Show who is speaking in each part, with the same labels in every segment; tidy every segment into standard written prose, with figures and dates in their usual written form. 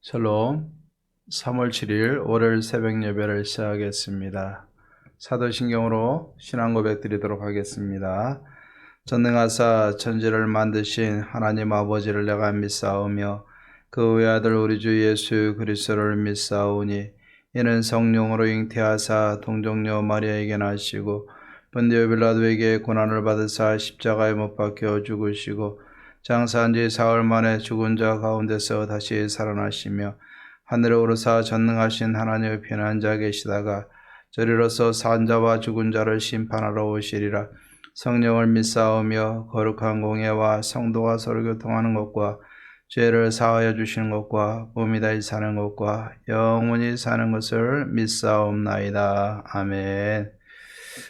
Speaker 1: 샬롬. 3월 7일 월요일 새벽 예배를 시작하겠습니다. 사도신경으로 신앙 고백 드리도록 하겠습니다. 전능하사 천지를 만드신 하나님 아버지를 내가 믿사오며 그 외아들 우리 주 예수 그리스도를 믿사오니 이는 성령으로 잉태하사 동정녀 마리아에게 나시고 본디오 빌라도에게 고난을 받으사 십자가에 못 박혀 죽으시고 장사한 지 사흘 만에 죽은 자 가운데서 다시 살아나시며 하늘에 오르사 전능하신 하나님의 편한 자 계시다가 저리로서 산 자와 죽은 자를 심판하러 오시리라. 성령을 믿사오며 거룩한 공예와 성도가 서로 교통하는 것과 죄를 사하여 주시는 것과 몸이 다시 사는 것과 영원히 사는 것을 믿사옵나이다. 아멘.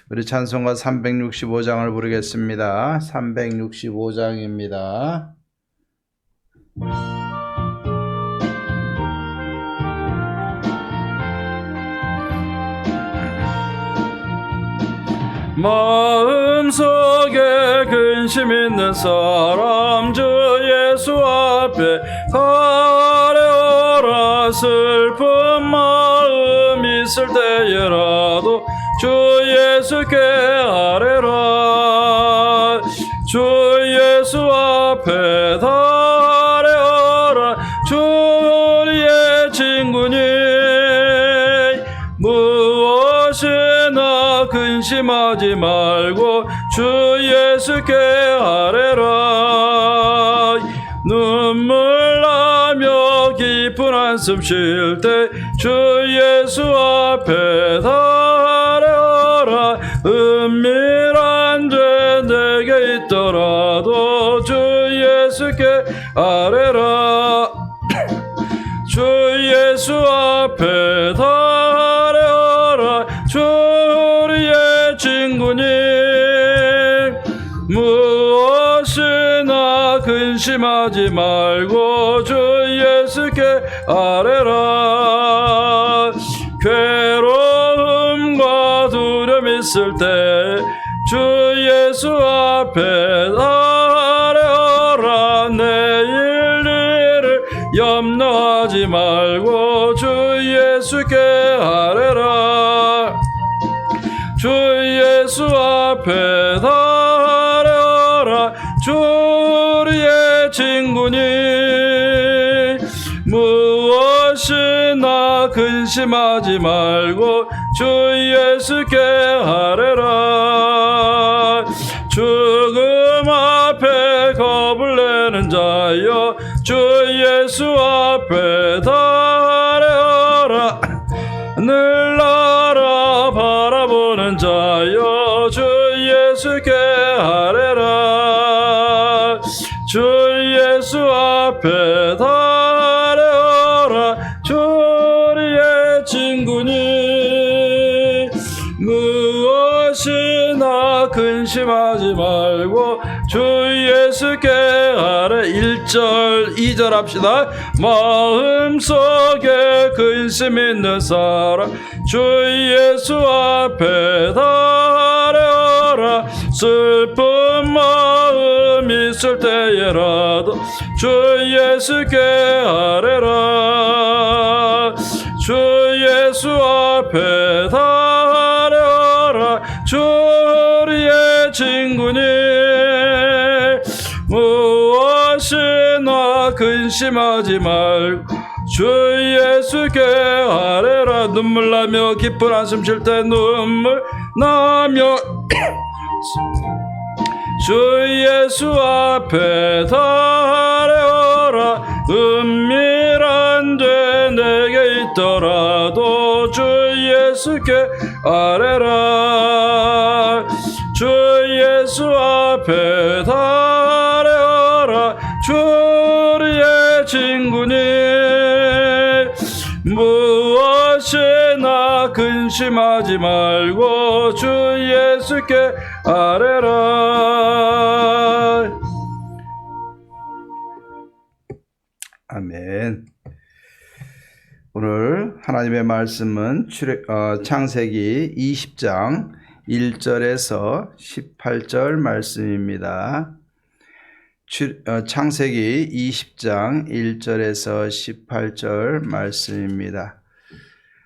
Speaker 1: 우리 찬송가 365장을 부르겠습니다. 365장입니다. 마음속에 근심 있는 사람 주 예수 앞에 가려라. 슬픈 마음 있을 때에라도 주 예수께 아뢰라. 주 예수 앞에 아뢰라. 주 우리의 친구니 무엇이나 근심하지 말고 주 예수께 아뢰라. 눈물 나며 깊은 한숨 쉴 때 주 예수 앞에 아뢰라. 은밀한 죄 내게 있더라도 주 예수께 아뢰라. 주 예수 앞에 아뢰라. 주 우리의 친구니 무엇이나 근심하지 말고 주 예수께 아뢰라. 괴로움과 두려움 있을 때 주 예수 앞에 아뢰라. 내일 일을 염려하지 말고 주 예수께 아뢰라. 주 예수 앞에 아뢰라. 주 우리의 친구니 무엇이나 근심하지 말고 주 예수께 아뢰라. 죽음 앞에 겁을 내는 자여 주 예수 앞에 아뢰라. 늘 나라 바라보는 자여 주 예수께 아뢰라. 주 예수 앞에 아뢰라. 주 우리의 친구니 무엇이나 근심하지 말고 주 예수께 아뢰. 1절 2절 합시다. 마음속에 근심 있는 사람 주 예수 앞에 아뢰라. 슬픈 마음 있을 때에라도 주 예수께 아뢰라. 주 예수 앞에 아뢰라. 주 우리의 친구니 무엇이나 근심하지 말고 주 예수께 아뢰라. 눈물 나며 깊은 한숨 쉴 때 눈물 나며 주 예수 앞에 아뢰라. 은밀한 죄 내게 있더라도 주 예수께 아뢰라. 주 예수 앞에 아뢰라. 주 우리의 친구니 무엇이나 근심하지 말고 주 예수께 아뢰라. 아멘. 오늘 하나님의 말씀은 창세기 20장 1절에서 18절 말씀입니다. 창세기 20장 1절에서 18절 말씀입니다.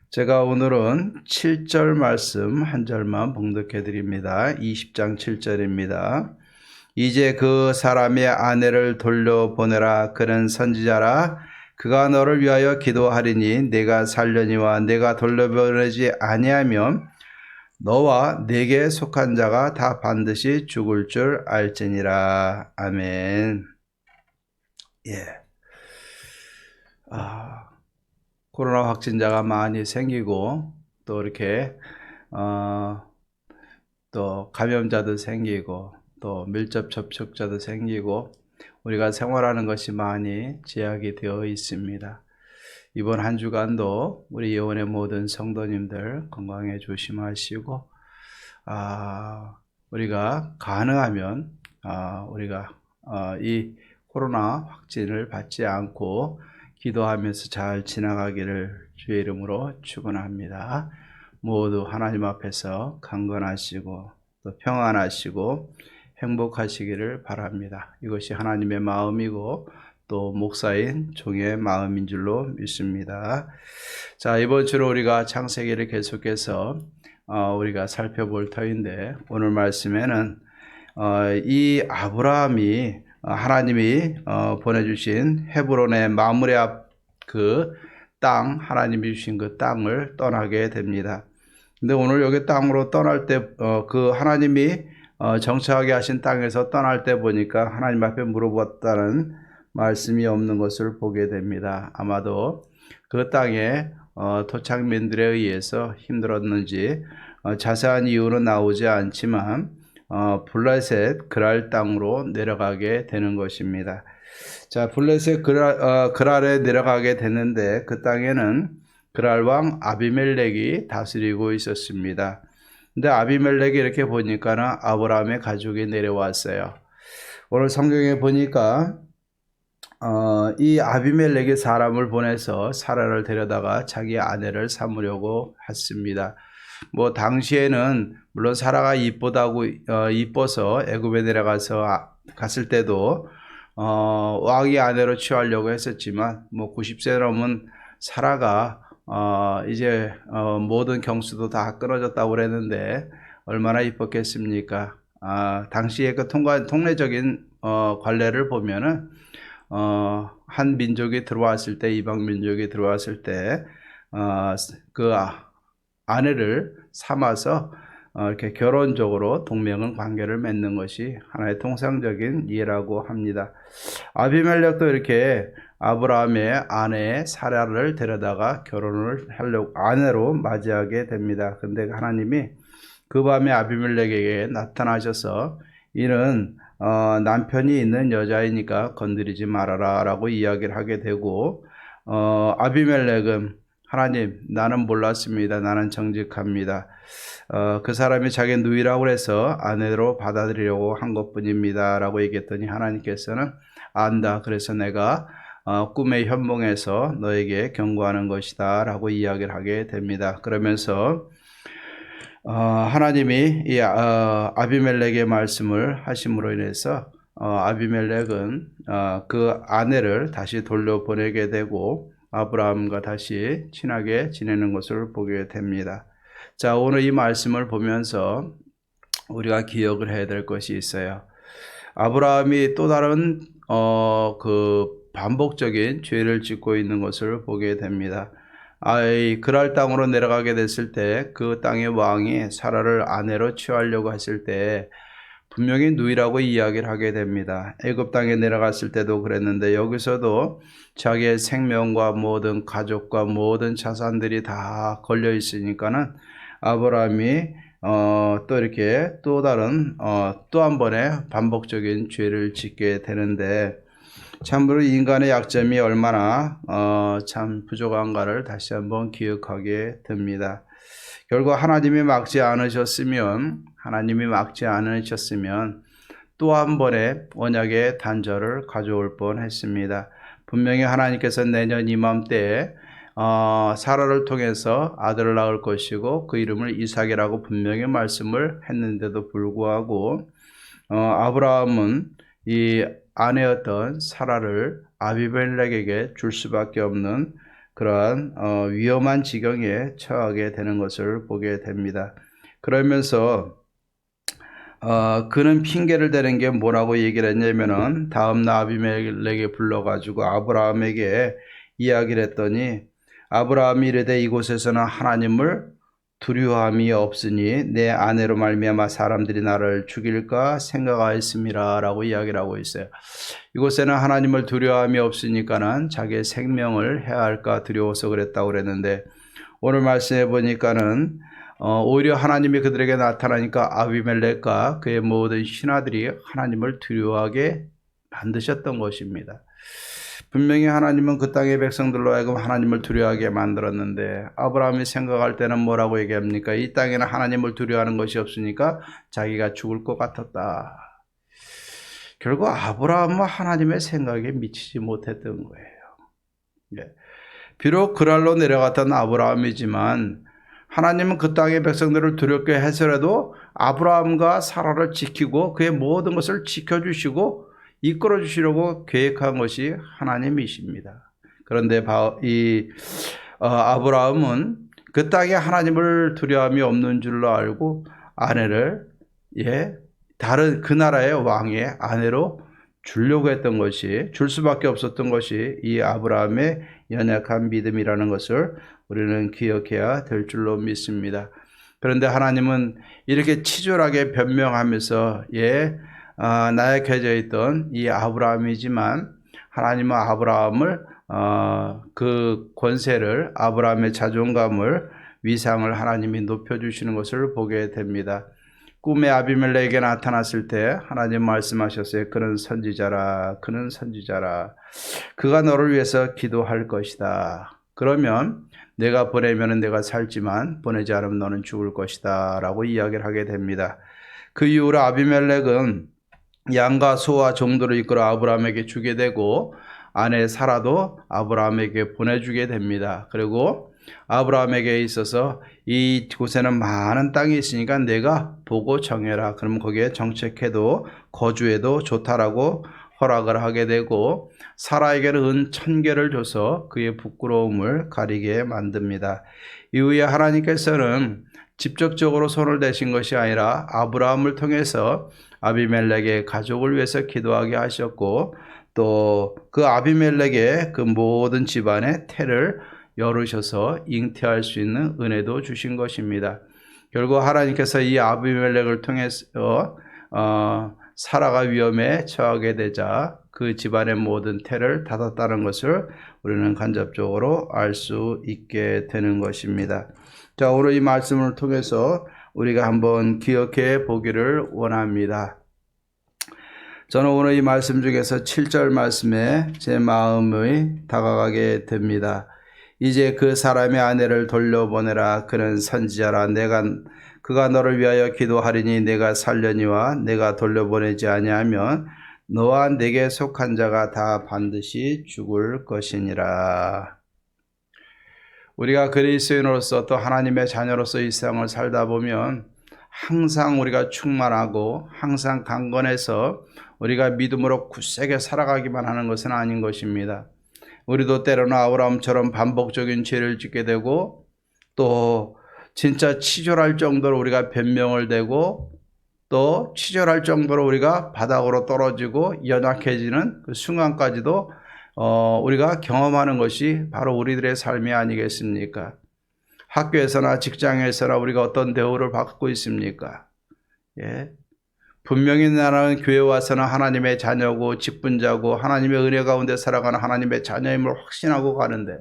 Speaker 1: 제가 오늘은 7절 말씀 한 절만 봉독해 드립니다. 20장 7절입니다. 이제 그 사람의 아내를 돌려보내라. 그는 선지자라. 그가 너를 위하여 기도하리니 내가 살려니와 내가 돌려보내지 아니하면 너와 내게 속한 자가 다 반드시 죽을 줄 알지니라. 아멘. 코로나 확진자가 많이 생기고 또 이렇게 또 감염자도 생기고 또 밀접 접촉자도 생기고 우리가 생활하는 것이 많이 제약이 되어 있습니다. 이번 한 주간도 우리 예원의 모든 성도님들 건강에 조심하시고 우리가 가능하면 우리가 이 코로나 확진을 받지 않고 기도하면서 잘 지나가기를 주의 이름으로 축원합니다. 모두 하나님 앞에서 강건하시고 또 평안하시고 행복하시기를 바랍니다. 이것이 하나님의 마음이고 또 목사인 종의 마음인 줄로 믿습니다. 자, 이번 주로 우리가 창세기를 계속해서 우리가 살펴볼 터인데 오늘 말씀에는 이 아브라함이 하나님이 보내주신 헤브론의 마므레 앞 그 땅, 하나님이 주신 그 땅을 떠나게 됩니다. 근데 오늘 여기 땅으로 떠날 때 그 하나님이 정착하게 하신 땅에서 떠날 때 보니까 하나님 앞에 물어봤다는 말씀이 없는 것을 보게 됩니다. 아마도 그 땅에 토착민들에 의해서 힘들었는지 자세한 이유는 나오지 않지만 블레셋 그랄 땅으로 내려가게 되는 것입니다. 자, 블레셋 그랄에 내려가게 됐는데 그 땅에는 그랄 왕 아비멜렉이 다스리고 있었습니다. 근데 아비멜렉이 이렇게 보니까는 아브라함의 가족이 내려왔어요. 오늘 성경에 보니까 이 아비멜렉이 사람을 보내서 사라를 데려다가 자기 아내를 삼으려고 했습니다. 뭐 당시에는 물론 사라가 이뻐서 애굽에 내려가서 갔을 때도 왕의 아내로 취하려고 했었지만 뭐 90세 넘은 사라가 이제 모든 경수도 다 끊어졌다고 그랬는데 얼마나 이뻤겠습니까? 당시에 그 통례적인 관례를 보면은 한 민족이 들어왔을 때, 이방 민족이 들어왔을 때 그 아내를 삼아서 이렇게 결혼적으로 동맹은 관계를 맺는 것이 하나의 통상적인 예라고 합니다. 아비멜렉도 이렇게 아브라함의 아내 사라를 데려다가 결혼을 하려고 아내로 맞이하게 됩니다. 근데 하나님이 그 밤에 아비멜렉에게 나타나셔서 이는 남편이 있는 여자이니까 건드리지 말아라 라고 이야기를 하게 되고 아비멜렉은 하나님 나는 몰랐습니다. 나는 정직합니다. 그 사람이 자기 누이라고 해서 아내로 받아들이려고 한 것뿐입니다 라고 얘기했더니 하나님께서는 안다. 그래서 내가 꿈의 현몽에서 너에게 경고하는 것이다 라고 이야기를 하게 됩니다. 그러면서 하나님이 이 아비멜렉의 말씀을 하심으로 인해서 아비멜렉은 그 아내를 다시 돌려보내게 되고 아브라함과 다시 친하게 지내는 것을 보게 됩니다. 자, 오늘 이 말씀을 보면서 우리가 기억을 해야 될 것이 있어요. 아브라함이 또 다른 그 반복적인 죄를 짓고 있는 것을 보게 됩니다. 그랄 땅으로 내려가게 됐을 때 그 땅의 왕이 사라를 아내로 취하려고 했을 때 분명히 누이라고 이야기를 하게 됩니다. 애굽 땅에 내려갔을 때도 그랬는데 여기서도 자기의 생명과 모든 가족과 모든 자산들이 다 걸려 있으니까는 아브라함이 또 이렇게 또 다른 또 한 번의 반복적인 죄를 짓게 되는데 참으로 인간의 약점이 얼마나 참 부족한가를 다시 한번 기억하게 됩니다. 결국 하나님이 막지 않으셨으면 또 한 번의 언약의 단절을 가져올 뻔했습니다. 분명히 하나님께서 내년 이맘때에 사라를 통해서 아들을 낳을 것이고 그 이름을 이삭이라고 분명히 말씀을 했는데도 불구하고 아브라함은 이 아내였던 사라를 아비멜렉에게 줄 수밖에 없는 그러한 위험한 지경에 처하게 되는 것을 보게 됩니다. 그러면서 그는 핑계를 대는 게 뭐라고 얘기를 했냐면은 다음날 아비멜렉에 불러가지고 아브라함에게 이야기를 했더니 아브라함이 이르되 이곳에서는 하나님을 두려움이 없으니 내 아내로 말미암아 사람들이 나를 죽일까 생각하였음이라 라고 이야기를 하고 있어요. 이곳에는 하나님을 두려움이 없으니까는 자기의 생명을 해할까 두려워서 그랬다고 그랬는데 오늘 말씀해 보니까는 오히려 하나님이 그들에게 나타나니까 아비멜렉과 그의 모든 신하들이 하나님을 두려워하게 만드셨던 것입니다. 분명히 하나님은 그 땅의 백성들로 하여금 하나님을 두려워하게 만들었는데 아브라함이 생각할 때는 뭐라고 얘기합니까? 이 땅에는 하나님을 두려워하는 것이 없으니까 자기가 죽을 것 같았다. 결국 아브라함은 하나님의 생각에 미치지 못했던 거예요. 비록 그랄로 내려갔던 아브라함이지만 하나님은 그 땅의 백성들을 두렵게 해서라도 아브라함과 사라를 지키고 그의 모든 것을 지켜주시고 이끌어 주시려고 계획한 것이 하나님이십니다. 그런데 아브라함은 그 땅에 하나님을 두려움이 없는 줄로 알고 아내를 다른 그 나라의 왕의 아내로 주려고 했던 것이 줄 수밖에 없었던 것이 이 아브라함의 연약한 믿음이라는 것을 우리는 기억해야 될 줄로 믿습니다. 그런데 하나님은 이렇게 치졸하게 변명하면서 나약해져 있던 이 아브라함이지만 하나님은 아브라함을 그 권세를 아브라함의 자존감을 위상을 하나님이 높여주시는 것을 보게 됩니다. 꿈에 아비멜렉에게 나타났을 때 하나님 말씀하셨어요. 그는 선지자라. 그는 선지자라. 그가 너를 위해서 기도할 것이다. 그러면 내가 보내면 내가 살지만 보내지 않으면 너는 죽을 것이다 라고 이야기를 하게 됩니다. 그 이후로 아비멜렉은 양과 소와 종들을 이끌어 아브라함에게 주게 되고 아내 사라도 아브라함에게 보내주게 됩니다. 그리고 아브라함에게 있어서 이곳에는 많은 땅이 있으니까 내가 보고 정해라. 그럼 거기에 정착해도 거주해도 좋다라고 허락을 하게 되고 사라에게는 은 1000개를 줘서 그의 부끄러움을 가리게 만듭니다. 이후에 하나님께서는 직접적으로 손을 대신 것이 아니라 아브라함을 통해서 아비멜렉의 가족을 위해서 기도하게 하셨고 또 그 아비멜렉의 그 모든 집안의 태를 열으셔서 잉태할 수 있는 은혜도 주신 것입니다. 결국 하나님께서 이 아비멜렉을 통해서 사라가 위험에 처하게 되자 그 집안의 모든 태를 닫았다는 것을 우리는 간접적으로 알 수 있게 되는 것입니다. 자, 오늘 이 말씀을 통해서 우리가 한번 기억해 보기를 원합니다. 저는 오늘 이 말씀 중에서 7절 말씀에 제 마음이 다가가게 됩니다. 이제 그 사람의 아내를 돌려보내라. 그는 선지자라. 그가 너를 위하여 기도하리니 내가 살려니와 내가 돌려보내지 아니하면 너와 내게 속한 자가 다 반드시 죽을 것이니라. 우리가 그리스도인으로서 또 하나님의 자녀로서 이 세상을 살다 보면 항상 우리가 충만하고 항상 강건해서 우리가 믿음으로 굳세게 살아가기만 하는 것은 아닌 것입니다. 우리도 때로는 아브라함처럼 반복적인 죄를 짓게 되고 또 진짜 치졸할 정도로 우리가 변명을 대고 또 치졸할 정도로 우리가 바닥으로 떨어지고 연약해지는 그 순간까지도 우리가 경험하는 것이 바로 우리들의 삶이 아니겠습니까? 학교에서나 직장에서나 우리가 어떤 대우를 받고 있습니까? 분명히 나는 교회 와서는 하나님의 자녀고 직분자고 하나님의 은혜 가운데 살아가는 하나님의 자녀임을 확신하고 가는데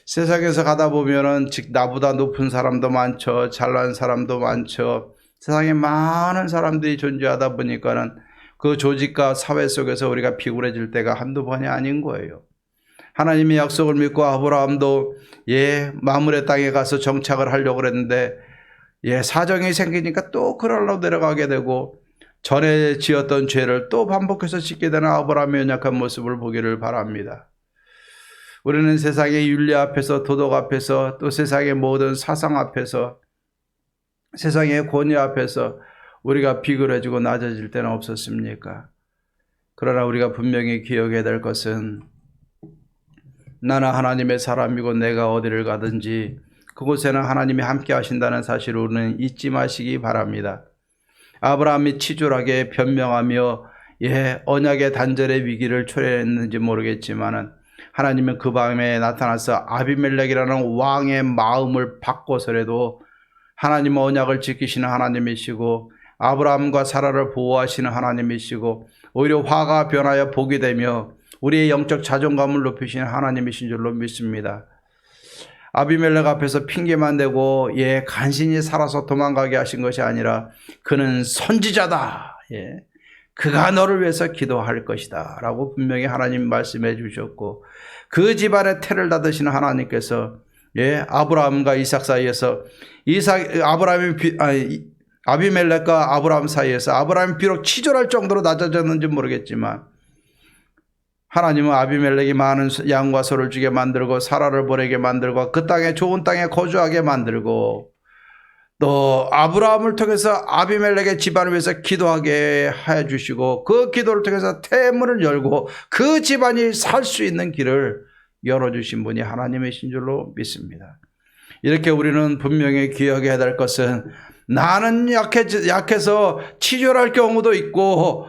Speaker 1: 세상에서 가다 보면은 나보다 높은 사람도 많죠. 잘난 사람도 많죠. 세상에 많은 사람들이 존재하다 보니까는 그 조직과 사회 속에서 우리가 비굴해질 때가 한두 번이 아닌 거예요. 하나님의 약속을 믿고 아브라함도 마물의 땅에 가서 정착을 하려고 그랬는데 사정이 생기니까 또 그럴로 내려가게 되고 전에 지었던 죄를 또 반복해서 짓게 되는 아브라함의 연약한 모습을 보기를 바랍니다. 우리는 세상의 윤리 앞에서 도덕 앞에서 또 세상의 모든 사상 앞에서 세상의 권위 앞에서 우리가 비굴해지고 낮아질 때는 없었습니까? 그러나 우리가 분명히 기억해야 될 것은 나는 하나님의 사람이고 내가 어디를 가든지 그곳에는 하나님이 함께 하신다는 사실을 우리는 잊지 마시기 바랍니다. 아브라함이 치졸하게 변명하며 언약의 단절의 위기를 초래했는지 모르겠지만은 하나님은 그 밤에 나타나서 아비멜렉이라는 왕의 마음을 바꿔서라도 하나님은 언약을 지키시는 하나님이시고 아브라함과 사라를 보호하시는 하나님이시고 오히려 화가 변하여 복이 되며 우리의 영적 자존감을 높이시는 하나님이신 줄로 믿습니다. 아비멜렉 앞에서 핑계만 대고 간신히 살아서 도망가게 하신 것이 아니라 그는 선지자다. 그가 너를 위해서 기도할 것이다 라고 분명히 하나님 말씀해 주셨고 그 집안에 태를 닫으시는 하나님께서 아브라함과 이삭 사이에서 아비멜렉과 아브라함 사이에서 아브라함이 비록 치졸할 정도로 낮아졌는지 모르겠지만 하나님은 아비멜렉이 많은 양과 소를 주게 만들고 사라를 보내게 만들고 그 땅에 좋은 땅에 거주하게 만들고 또 아브라함을 통해서 아비멜렉의 집안을 위해서 기도하게 해주시고 그 기도를 통해서 태문을 열고 그 집안이 살 수 있는 길을 열어주신 분이 하나님이신 줄로 믿습니다. 이렇게 우리는 분명히 기억해야 될 것은 나는 약해서 치졸할 경우도 있고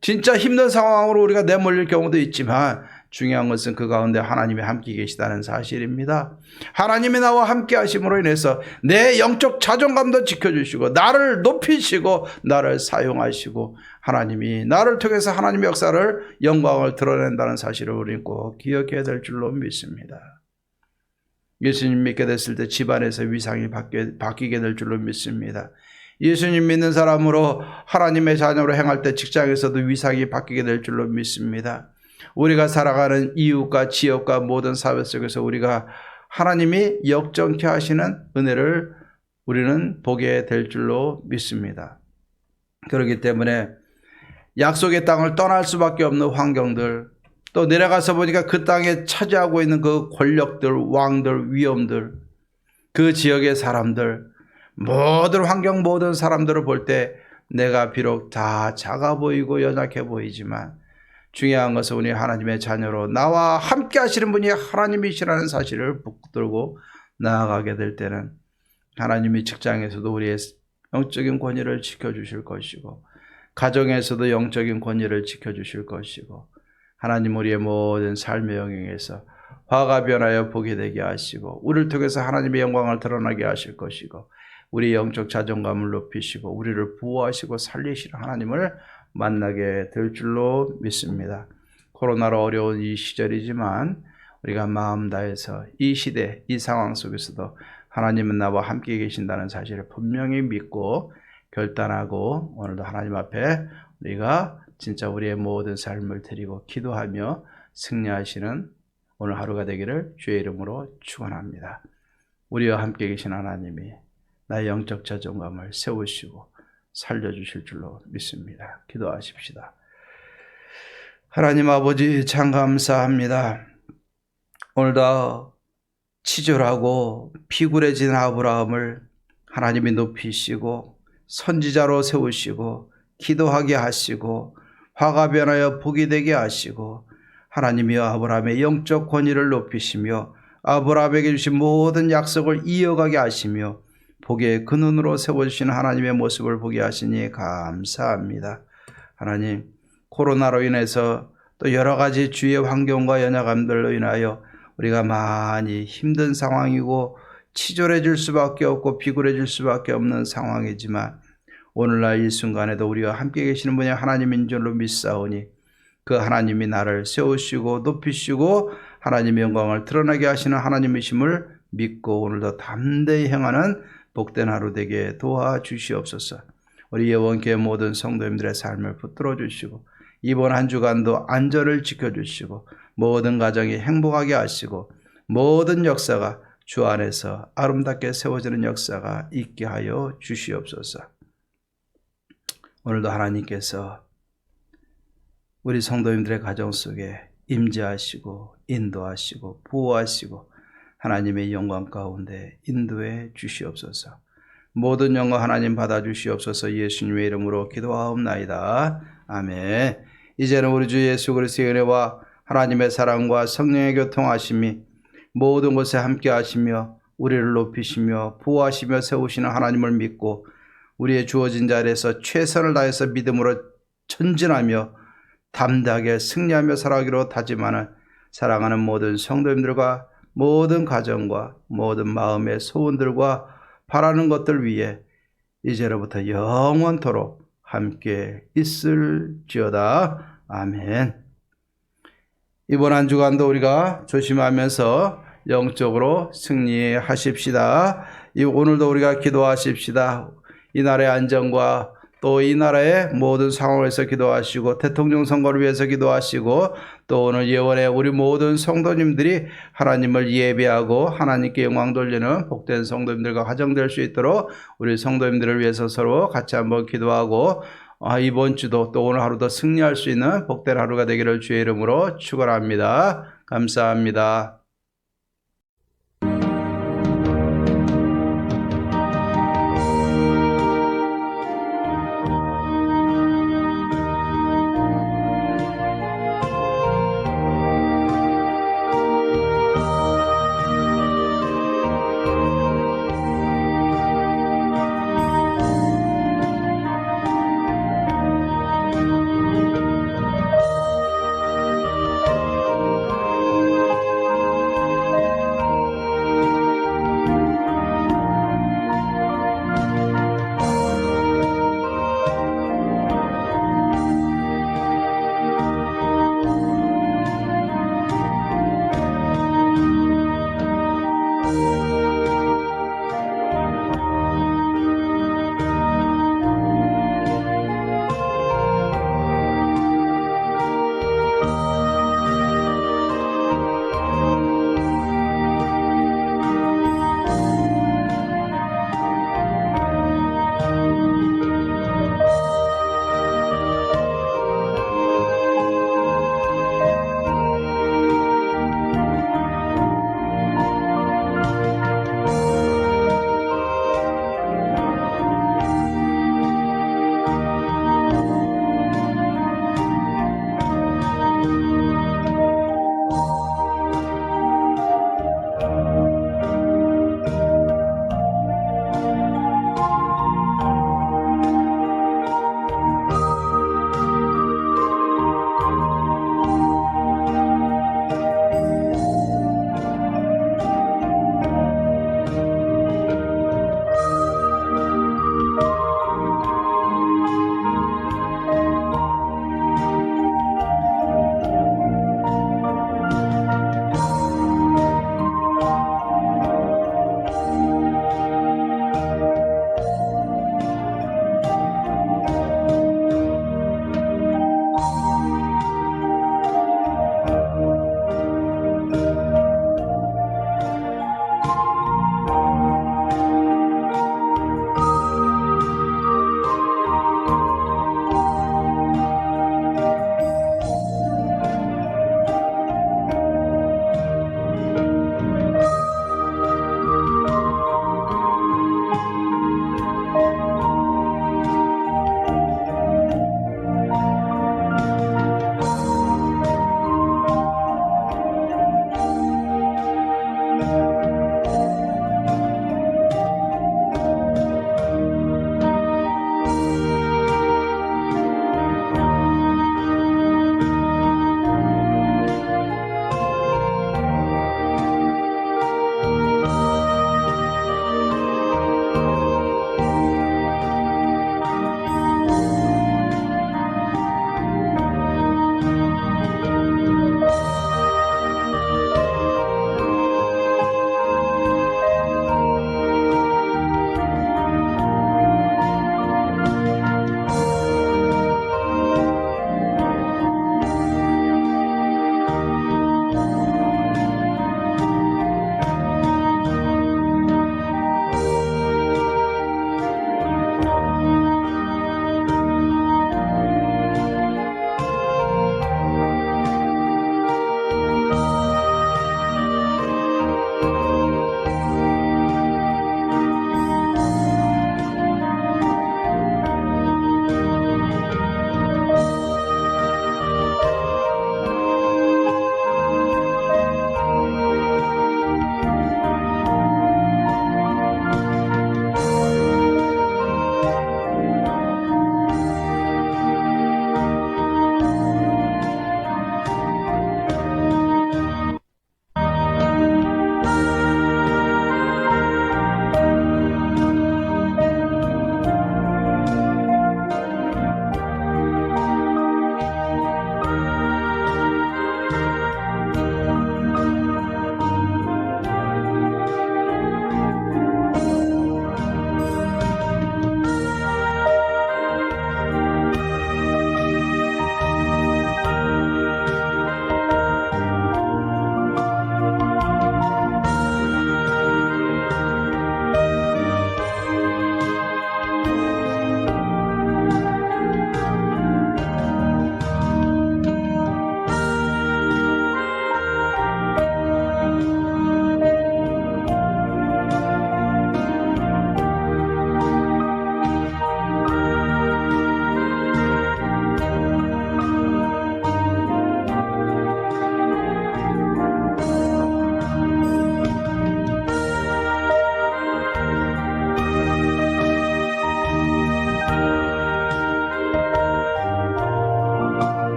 Speaker 1: 진짜 힘든 상황으로 우리가 내몰릴 경우도 있지만 중요한 것은 그 가운데 하나님이 함께 계시다는 사실입니다. 하나님이 나와 함께 하심으로 인해서 내 영적 자존감도 지켜주시고 나를 높이시고 나를 사용하시고 하나님이 나를 통해서 하나님의 역사를 영광을 드러낸다는 사실을 우리는 꼭 기억해야 될 줄로 믿습니다. 예수님 믿게 됐을 때 집안에서 위상이 바뀌게 될 줄로 믿습니다. 예수님 믿는 사람으로 하나님의 자녀로 행할 때 직장에서도 위상이 바뀌게 될 줄로 믿습니다. 우리가 살아가는 이웃과 지역과 모든 사회 속에서 우리가 하나님이 역정케 하시는 은혜를 우리는 보게 될 줄로 믿습니다. 그렇기 때문에 약속의 땅을 떠날 수밖에 없는 환경들, 또 내려가서 보니까 그 땅에 차지하고 있는 그 권력들, 왕들, 위엄들, 그 지역의 사람들, 모든 환경, 모든 사람들을 볼 때 내가 비록 다 작아 보이고 연약해 보이지만 중요한 것은 우리 하나님의 자녀로 나와 함께 하시는 분이 하나님이시라는 사실을 붙들고 나아가게 될 때는 하나님이 직장에서도 우리의 영적인 권위를 지켜주실 것이고 가정에서도 영적인 권위를 지켜주실 것이고 하나님 우리의 모든 삶의 영역에서 화가 변하여 복이 되게 하시고 우리를 통해서 하나님의 영광을 드러나게 하실 것이고 우리의 영적 자존감을 높이시고 우리를 보호하시고 살리시는 하나님을 만나게 될 줄로 믿습니다. 코로나로 어려운 이 시절이지만 우리가 마음 다해서 이 시대, 이 상황 속에서도 하나님은 나와 함께 계신다는 사실을 분명히 믿고 결단하고 오늘도 하나님 앞에 우리가 진짜 우리의 모든 삶을 드리고 기도하며 승리하시는 오늘 하루가 되기를 주의 이름으로 축원합니다. 우리와 함께 계신 하나님이 나의 영적 자존감을 세우시고 살려주실 줄로 믿습니다. 기도하십시다. 하나님 아버지 참 감사합니다. 오늘도 치졸하고 피굴해진 아브라함을 하나님이 높이시고 선지자로 세우시고 기도하게 하시고 화가 변하여 복이 되게 하시고 하나님이여 아브라함의 영적 권위를 높이시며 아브라함에게 주신 모든 약속을 이어가게 하시며 복의 근원으로 세워주시는 하나님의 모습을 보게 하시니 감사합니다. 하나님 코로나로 인해서 또 여러 가지 주위의 환경과 연약함들로 인하여 우리가 많이 힘든 상황이고 치졸해질 수밖에 없고 비굴해질 수밖에 없는 상황이지만 오늘날 이 순간에도 우리와 함께 계시는 분이 하나님인 줄로 믿사오니 그 하나님이 나를 세우시고 높이시고 하나님의 영광을 드러나게 하시는 하나님이심을 믿고 오늘도 담대히 행하는 복된 하루 되게 도와주시옵소서. 우리 예원교회 모든 성도님들의 삶을 붙들어 주시고 이번 한 주간도 안전을 지켜주시고 모든 가정이 행복하게 하시고 모든 역사가 주 안에서 아름답게 세워지는 역사가 있게 하여 주시옵소서. 오늘도 하나님께서 우리 성도님들의 가정 속에 임재하시고 인도하시고 보호하시고 하나님의 영광 가운데 인도해 주시옵소서. 모든 영광 하나님 받아 주시옵소서. 예수님의 이름으로 기도하옵나이다. 아멘. 이제는 우리 주 예수 그리스도의 은혜와 하나님의 사랑과 성령의 교통하심이 모든 것에 함께 하시며 우리를 높이시며 보호하시며 세우시는 하나님을 믿고 우리의 주어진 자리에서 최선을 다해서 믿음으로 전진하며 담대하게 승리하며 살아가기로 다짐하는 사랑하는 모든 성도님들과 모든 가정과 모든 마음의 소원들과 바라는 것들 위해 이제로부터 영원토록 함께 있을지어다. 아멘. 이번 한 주간도 우리가 조심하면서 영적으로 승리하십시다. 오늘도 우리가 기도하십시다. 이 나라의 안정과 또 이 나라의 모든 상황에서 기도하시고 대통령 선거를 위해서 기도하시고 또 오늘 예원의 우리 모든 성도님들이 하나님을 예배하고 하나님께 영광 돌리는 복된 성도님들과 가정될 수 있도록 우리 성도님들을 위해서 서로 같이 한번 기도하고 이번 주도 또 오늘 하루도 승리할 수 있는 복된 하루가 되기를 주의 이름으로 축원합니다. 감사합니다.